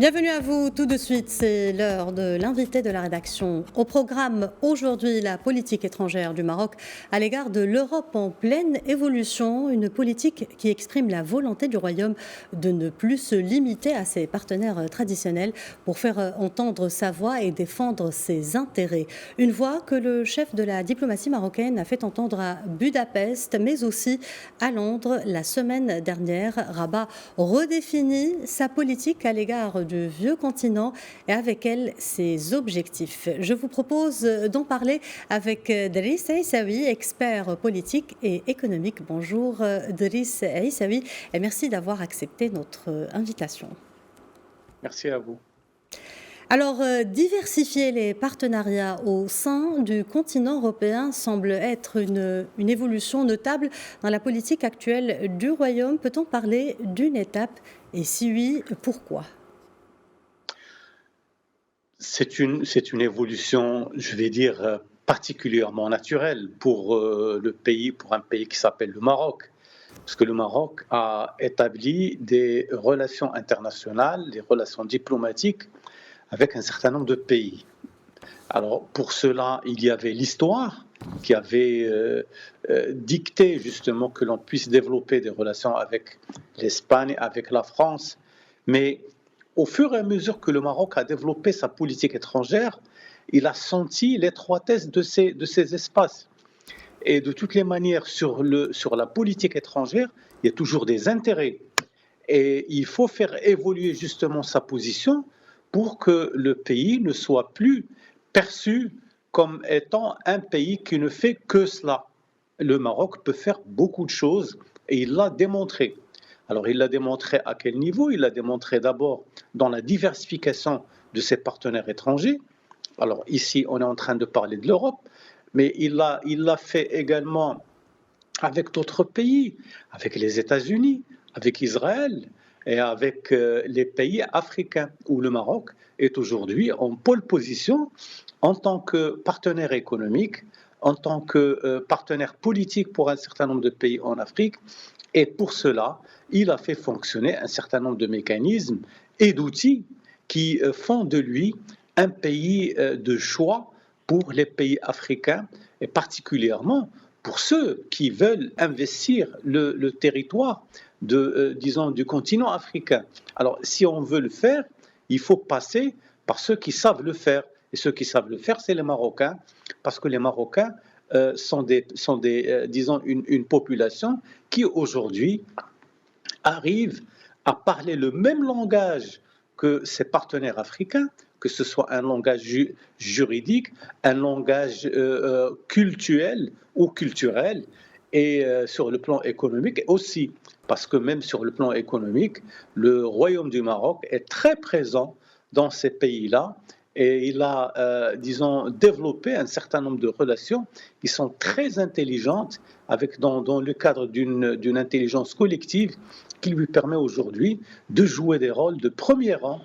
Bienvenue à vous tout de suite, c'est l'heure de l'invité de la rédaction. Au programme aujourd'hui, la politique étrangère du Maroc à l'égard de l'Europe en pleine évolution, une politique qui exprime la volonté du Royaume de ne plus se limiter à ses partenaires traditionnels pour faire entendre sa voix et défendre ses intérêts. Une voix que le chef de la diplomatie marocaine a fait entendre à Budapest, mais aussi à Londres la semaine dernière. Rabat redéfinit sa politique à l'égard du vieux continent et avec elle ses objectifs. Je vous propose d'en parler avec Driss Aissaoui, expert politique et économique. Bonjour Driss Aissaoui et merci d'avoir accepté notre invitation. Merci à vous. Alors, diversifier les partenariats au sein du continent européen semble être une évolution notable dans la politique actuelle du Royaume. Peut-on parler d'une étape? Et si oui, pourquoi? C'est une évolution, je vais dire, particulièrement naturelle pour pour un pays qui s'appelle le Maroc. Parce que le Maroc a établi des relations internationales, des relations diplomatiques avec un certain nombre de pays. Alors, pour cela, il y avait l'histoire qui avait dicté justement que l'on puisse développer des relations avec l'Espagne, avec la France. Mais au fur et à mesure que le Maroc a développé sa politique étrangère, il a senti l'étroitesse de ces espaces. Et de toutes les manières, sur la politique étrangère, il y a toujours des intérêts. Et il faut faire évoluer justement sa position pour que le pays ne soit plus perçu comme étant un pays qui ne fait que cela. Le Maroc peut faire beaucoup de choses et il l'a démontré. Alors il l'a démontré à quel niveau? Il l'a démontré d'abord dans la diversification de ses partenaires étrangers. Alors ici, on est en train de parler de l'Europe, mais il l'a fait également avec d'autres pays, avec les États-Unis, avec Israël et avec les pays africains, où le Maroc est aujourd'hui en pole position en tant que partenaire économique, en tant que partenaire politique pour un certain nombre de pays en Afrique. Et pour cela, il a fait fonctionner un certain nombre de mécanismes et d'outils qui font de lui un pays de choix pour les pays africains et particulièrement pour ceux qui veulent investir le territoire disons, du continent africain. Alors, si on veut le faire, il faut passer par ceux qui savent le faire. Et ceux qui savent le faire, c'est les Marocains, parce que les Marocains sont disons, une population qui aujourd'hui arrive à parler le même langage que ses partenaires africains, que ce soit un langage juridique, un langage cultuel ou culturel, et sur le plan économique aussi, parce que même sur le plan économique, le Royaume du Maroc est très présent dans ces pays-là, et il a, disons, développé un certain nombre de relations qui sont très intelligentes, dans le cadre d'une intelligence collective qui lui permet aujourd'hui de jouer des rôles de premier rang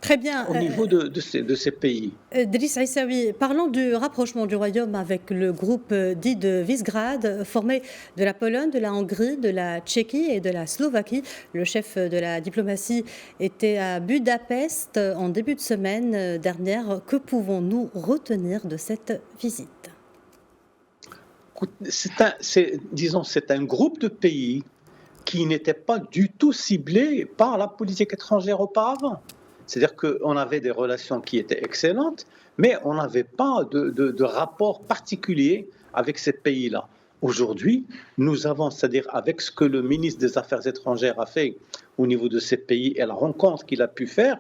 Très bien. au niveau de ces pays. Driss Aissaoui, parlons du rapprochement du Royaume avec le groupe dit de Visegrad, formé de la Pologne, de la Hongrie, de la Tchéquie et de la Slovaquie. Le chef de la diplomatie était à Budapest en début de semaine dernière. Que pouvons-nous retenir de cette visite? C'est un groupe de pays qui n'était pas du tout ciblé par la politique étrangère auparavant. C'est-à-dire qu'on avait des relations qui étaient excellentes, mais on n'avait pas de rapport particulier avec ces pays-là. Aujourd'hui, nous avons, c'est-à-dire avec ce que le ministre des Affaires étrangères a fait au niveau de ces pays et la rencontre qu'il a pu faire,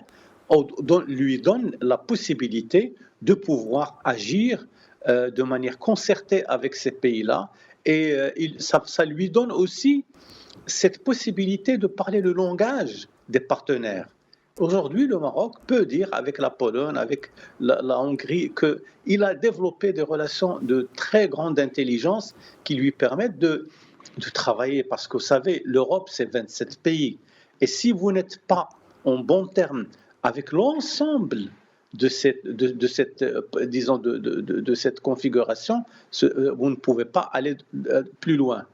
lui donne la possibilité de pouvoir agir de manière concertée avec ces pays-là. Et ça lui donne aussi cette possibilité de parler le langage des partenaires. Aujourd'hui, le Maroc peut dire avec la Pologne, avec la Hongrie, qu'il a développé des relations de très grande intelligence qui lui permettent de travailler. Parce que vous savez, l'Europe, c'est 27 pays. Et si vous n'êtes pas en bon terme avec l'ensemble de cette configuration, vous ne pouvez pas aller plus loin.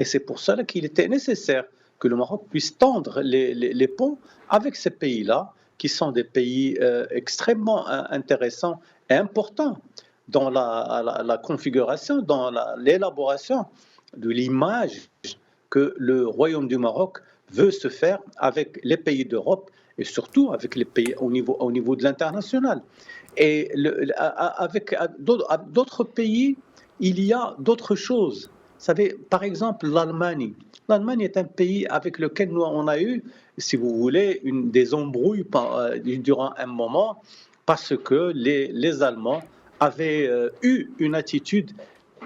Et c'est pour cela qu'il était nécessaire que le Maroc puisse tendre les ponts avec ces pays-là qui sont des pays extrêmement intéressants et importants dans la configuration, dans l'élaboration de l'image que le Royaume du Maroc veut se faire avec les pays d'Europe et surtout avec les pays au niveau de l'international. Et avec d'autres pays, il y a d'autres choses. Vous savez, par exemple, l'Allemagne. L'Allemagne est un pays avec lequel nous, on a eu, si vous voulez, des embrouilles durant un moment parce que les Allemands avaient eu une attitude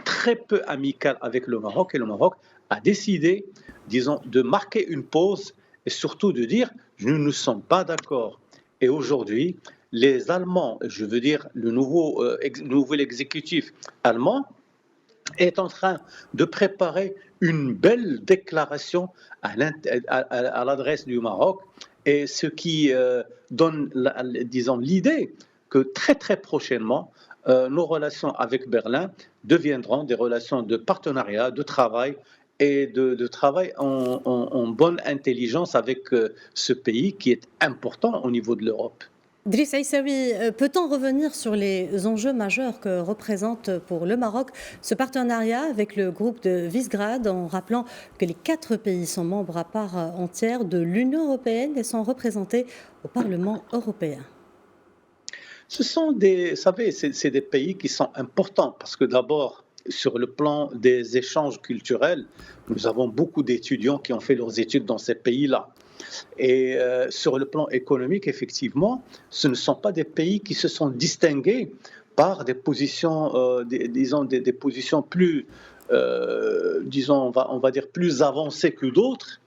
très peu amicale avec le Maroc et le Maroc a décidé, disons, de marquer une pause et surtout de dire nous ne sommes pas d'accord. Et aujourd'hui, les Allemands, je veux dire le nouvel exécutif allemand, est en train de préparer une belle déclaration à l'adresse du Maroc, et ce qui donne, disons, l'idée que très très prochainement, nos relations avec Berlin deviendront des relations de partenariat, de travail et de travail en bonne intelligence avec ce pays qui est important au niveau de l'Europe. Driss Aissaoui, peut-on revenir sur les enjeux majeurs que représente pour le Maroc ce partenariat avec le groupe de Visegrad, en rappelant que les 4 pays sont membres à part entière de l'Union européenne et sont représentés au Parlement européen? Ce sont vous savez, c'est des pays qui sont importants parce que d'abord, sur le plan des échanges culturels, nous avons beaucoup d'étudiants qui ont fait leurs études dans ces pays-là. Et sur le plan économique, effectivement, ce ne sont pas des pays qui se sont distingués par des positions, disons, des positions plus, disons, on va dire plus avancées que d'autres.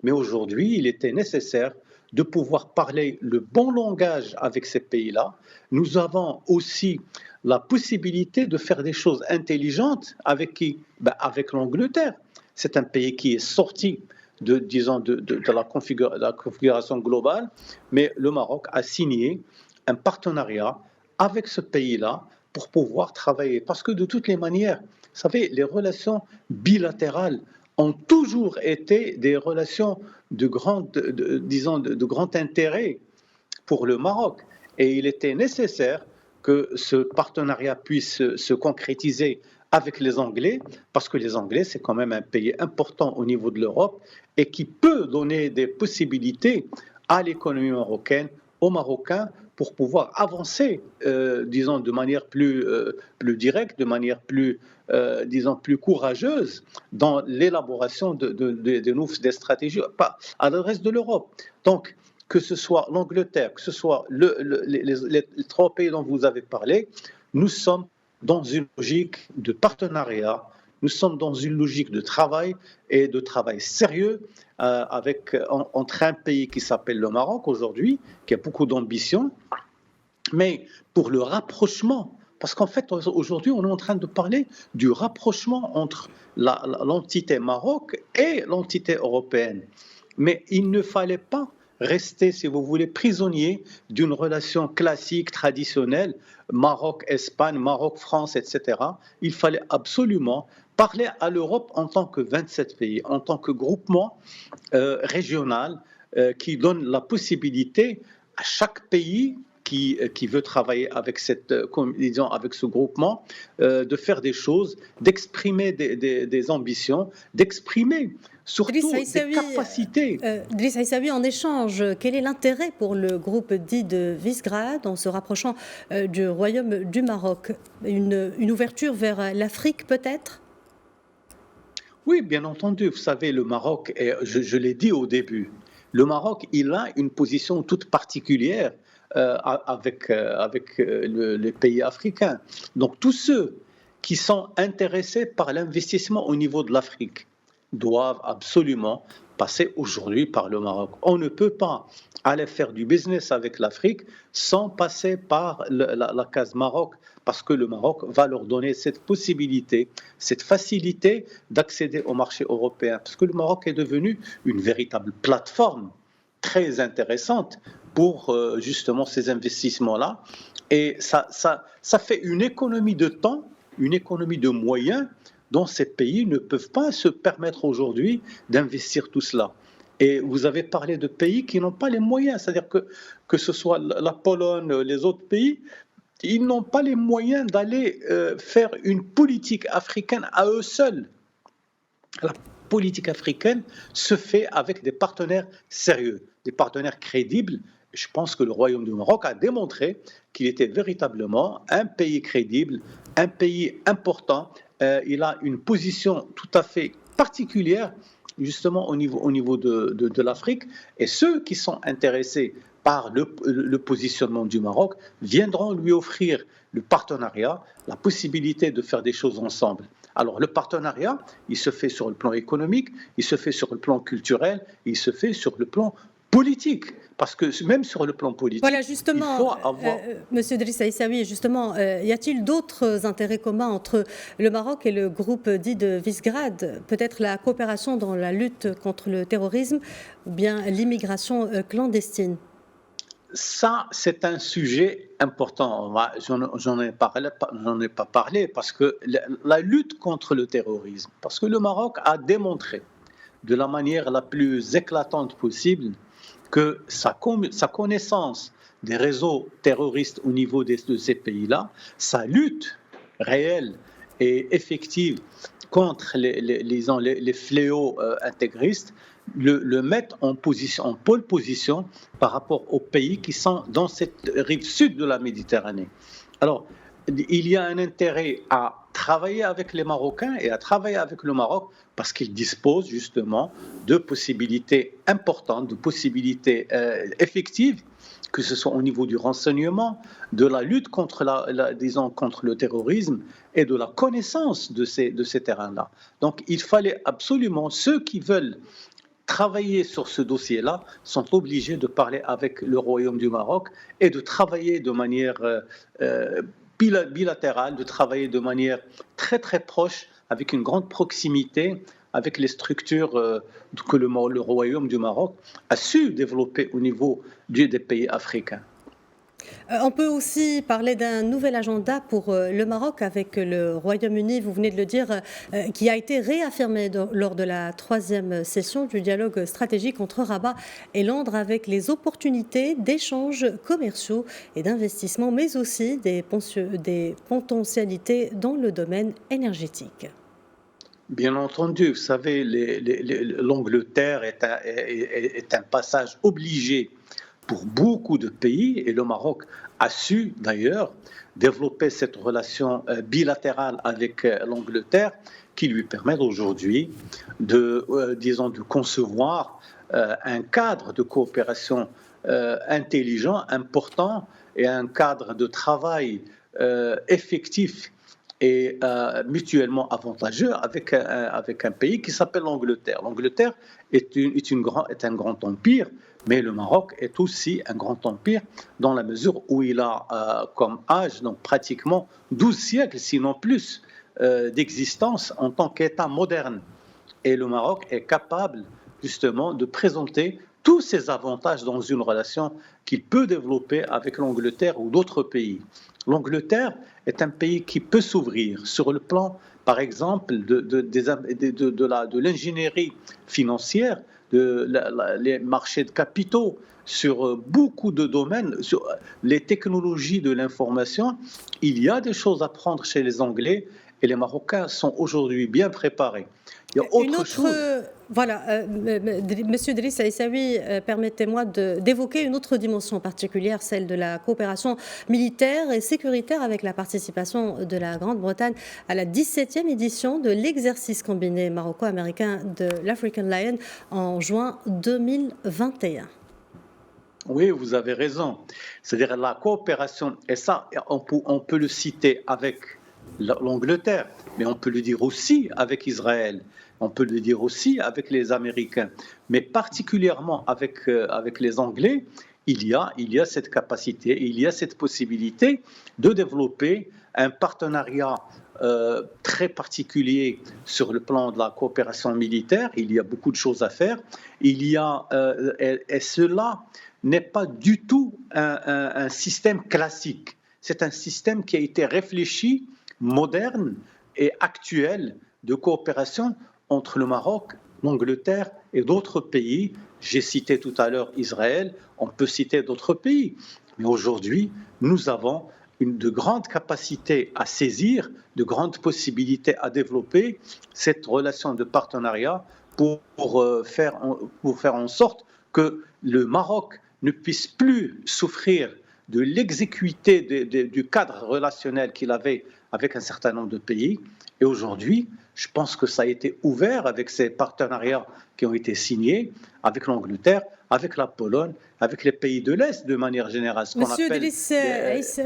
Mais aujourd'hui, il était nécessaire de pouvoir parler le bon langage avec ces pays-là. Nous avons aussi la possibilité de faire des choses intelligentes avec qui? Avec l'Angleterre. C'est un pays qui est sorti disons, de la configuration globale, mais le Maroc a signé un partenariat avec ce pays-là pour pouvoir travailler. Parce que de toutes les manières, vous savez, les relations bilatérales ont toujours été des relations de grand intérêt pour le Maroc. Et il était nécessaire que ce partenariat puisse se concrétiser avec les Anglais, parce que les Anglais, c'est quand même un pays important au niveau de l'Europe et qui peut donner des possibilités à l'économie marocaine, aux Marocains, pour pouvoir avancer, disons, de manière plus directe, de manière disons, plus courageuse dans l'élaboration des stratégies à l'adresse de l'Europe. Donc, que ce soit l'Angleterre, que ce soit les 3 pays dont vous avez parlé, nous sommes dans une logique de partenariat, nous sommes dans une logique de travail et de travail sérieux entre un pays qui s'appelle le Maroc aujourd'hui, qui a beaucoup d'ambition, mais pour le rapprochement, parce qu'en fait aujourd'hui on est en train de parler du rapprochement entre l'entité Maroc et l'entité européenne. Mais il ne fallait pas rester, si vous voulez, prisonnier d'une relation classique, traditionnelle, Maroc-Espagne, Maroc-France, etc. Il fallait absolument parler à l'Europe en tant que 27 pays, en tant que groupement régional qui donne la possibilité à chaque pays qui veut travailler avec avec ce groupement, de faire des choses, d'exprimer des ambitions, d'exprimer surtout des capacités. Driss Aissaoui, en échange, quel est l'intérêt pour le groupe dit de Visegrad en se rapprochant du Royaume du Maroc? Une ouverture vers l'Afrique peut-être? Oui, bien entendu. Vous savez, le Maroc, je l'ai dit au début, le Maroc, il a une position toute particulière avec les pays africains. Donc tous ceux qui sont intéressés par l'investissement au niveau de l'Afrique doivent absolument passer aujourd'hui par le Maroc. On ne peut pas aller faire du business avec l'Afrique sans passer par la case Maroc, parce que le Maroc va leur donner cette possibilité, cette facilité d'accéder au marché européen, parce que le Maroc est devenu une véritable plateforme très intéressante pour justement ces investissements-là. Et ça fait une économie de temps, une économie de moyens dont ces pays ne peuvent pas se permettre aujourd'hui d'investir tout cela. Et vous avez parlé de pays qui n'ont pas les moyens, c'est-à-dire que ce soit la Pologne, les autres pays, ils n'ont pas les moyens d'aller faire une politique africaine à eux seuls. La politique africaine se fait avec des partenaires sérieux, des partenaires crédibles. Je pense que le Royaume du Maroc a démontré qu'il était véritablement un pays crédible, un pays important. Il a une position tout à fait particulière, justement au niveau de l'Afrique. Et ceux qui sont intéressés par le positionnement du Maroc viendront lui offrir le partenariat, la possibilité de faire des choses ensemble. Alors le partenariat, il se fait sur le plan économique, il se fait sur le plan culturel, il se fait sur le plan politique. Parce que même sur le plan politique, voilà, justement, il faut avoir... Monsieur Driss Aissaoui, justement, y a-t-il d'autres intérêts communs entre le Maroc et le groupe dit de Visegrad? Peut-être la coopération dans la lutte contre le terrorisme ou bien l'immigration clandestine? Ça, c'est un sujet important. J'en ai pas parlé parce que la lutte contre le terrorisme, parce que le Maroc a démontré de la manière la plus éclatante possible que sa connaissance des réseaux terroristes au niveau de ces pays-là, sa lutte réelle et effective contre les fléaux intégristes, le mettent en pole position par rapport aux pays qui sont dans cette rive sud de la Méditerranée. Alors, il y a un intérêt à travailler avec les Marocains et à travailler avec le Maroc parce qu'ils disposent justement de possibilités importantes, de possibilités effectives, que ce soit au niveau du renseignement, de la lutte contre, contre le terrorisme et de la connaissance de ces terrains-là. Donc il fallait absolument, ceux qui veulent travailler sur ce dossier-là sont obligés de parler avec le Royaume du Maroc et de travailler de manière bilatérale, de travailler de manière très très proche, avec une grande proximité avec les structures que le Royaume du Maroc a su développer au niveau des pays africains. On peut aussi parler d'un nouvel agenda pour le Maroc avec le Royaume-Uni, vous venez de le dire, qui a été réaffirmé lors de la 3e session du dialogue stratégique entre Rabat et Londres, avec les opportunités d'échanges commerciaux et d'investissements, mais aussi des potentialités dans le domaine énergétique. Bien entendu, vous savez, l'Angleterre est un passage obligé pour beaucoup de pays, et le Maroc a su d'ailleurs développer cette relation bilatérale avec l'Angleterre qui lui permet aujourd'hui de concevoir un cadre de coopération intelligent, important, et un cadre de travail effectif et mutuellement avantageux avec un pays qui s'appelle l'Angleterre. L'Angleterre est un grand empire, mais le Maroc est aussi un grand empire dans la mesure où il a comme âge, donc pratiquement 12 siècles, sinon plus, d'existence en tant qu'État moderne. Et le Maroc est capable justement de présenter tous ces avantages dans une relation qu'il peut développer avec l'Angleterre ou d'autres pays. L'Angleterre est un pays qui peut s'ouvrir sur le plan, par exemple, de l'ingénierie financière, les marchés de capitaux, sur beaucoup de domaines, sur les technologies de l'information. Il y a des choses à prendre chez les Anglais et les Marocains sont aujourd'hui bien préparés. Il y a autre chose. Voilà, Monsieur Driss Aissaoui, permettez-moi d'évoquer une autre dimension particulière, celle de la coopération militaire et sécuritaire avec la participation de la Grande-Bretagne à la 17e édition de l'exercice combiné maroco-américain de l'African Lion en juin 2021. Oui, vous avez raison. C'est-à-dire la coopération, et ça, on peut le citer avec l'Angleterre, mais on peut le dire aussi avec Israël, on peut le dire aussi avec les Américains, mais particulièrement avec les Anglais, il y a cette capacité, il y a cette possibilité de développer un partenariat très particulier sur le plan de la coopération militaire. Il y a beaucoup de choses à faire. Et cela n'est pas du tout un système classique. C'est un système qui a été réfléchi, moderne et actuel de coopération entre le Maroc, l'Angleterre et d'autres pays. J'ai cité tout à l'heure Israël, on peut citer d'autres pays. Mais aujourd'hui, nous avons de grandes capacités à saisir, de grandes possibilités à développer cette relation de partenariat pour faire en sorte que le Maroc ne puisse plus souffrir de l'exécuté du cadre relationnel qu'il avait avec un certain nombre de pays. Et aujourd'hui, je pense que ça a été ouvert avec ces partenariats qui ont été signés avec l'Angleterre, avec la Pologne, avec les pays de l'Est de manière générale. Monsieur Driss,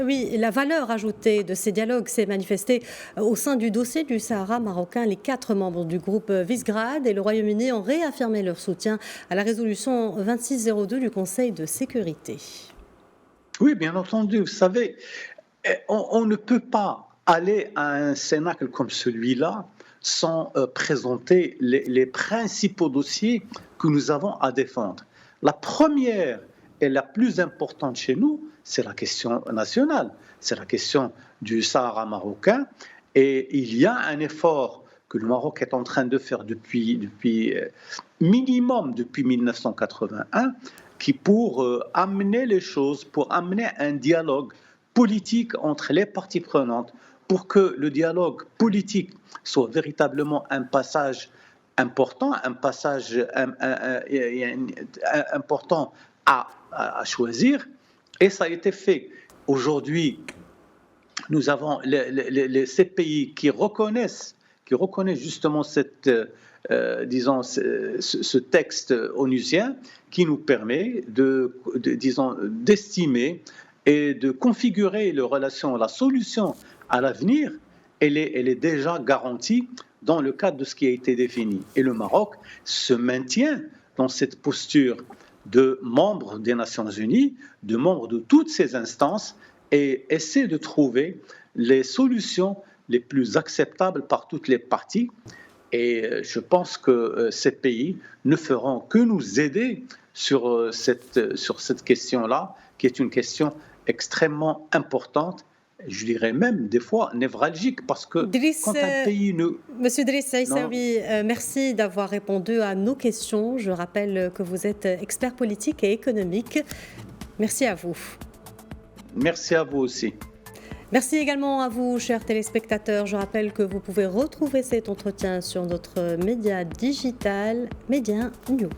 oui, la valeur ajoutée de ces dialogues s'est manifestée au sein du dossier du Sahara marocain. Les 4 membres du groupe Visegrad et le Royaume-Uni ont réaffirmé leur soutien à la résolution 2602 du Conseil de sécurité. Oui, bien entendu. Vous savez, on ne peut pas aller à un cénacle comme celui-là sans présenter les principaux dossiers que nous avons à défendre. La première et la plus importante chez nous, c'est la question nationale, c'est la question du Sahara marocain. Et il y a un effort que le Maroc est en train de faire depuis minimum depuis 1981, qui pour amener les choses, pour amener un dialogue politique entre les parties prenantes, pour que le dialogue politique soit véritablement un passage important, un passage important à choisir, et ça a été fait. Aujourd'hui, nous avons ces pays qui reconnaissent justement disons, ce texte onusien qui nous permet d'estimer et de configurer les relations, la solution à l'avenir, elle est déjà garantie dans le cadre de ce qui a été défini. Et le Maroc se maintient dans cette posture de membre des Nations Unies, de membre de toutes ces instances, et essaie de trouver les solutions les plus acceptables par toutes les parties. Et je pense que ces pays ne feront que nous aider sur cette question-là, qui est une question extrêmement importante, je dirais même des fois névralgique, parce que quand un pays ne... Monsieur Driss Aissaoui, merci d'avoir répondu à nos questions. Je rappelle que vous êtes expert politique et économique. Merci à vous. Merci à vous aussi. Merci également à vous, chers téléspectateurs. Je rappelle que vous pouvez retrouver cet entretien sur notre média digital, Média News.